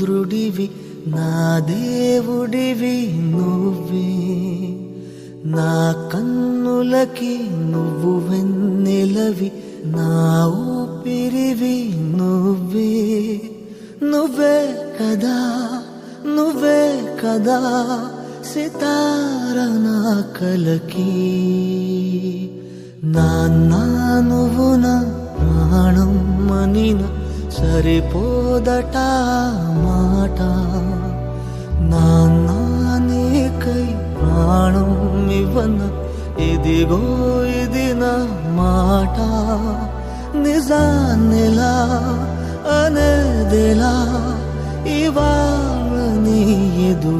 సూర్యుడివి నా దేవుడివి నువ్వే, నా కన్నులకి నువ్వు వెన్నెలవి, నా ఊపిరివి నువ్వే. నువ్వే కదా, నువ్వే కదా సితార నా కలకి. నాన్న నువ్వు నా ప్రాణం మనిన సరిపోదట మాట. నాన్న నీకై ప్రాణం ఇవ్వన ఇదిగో ఇది నా మాట. నిజాన్నిలా అనేదిలా ఇవాళ నీ ఎదుట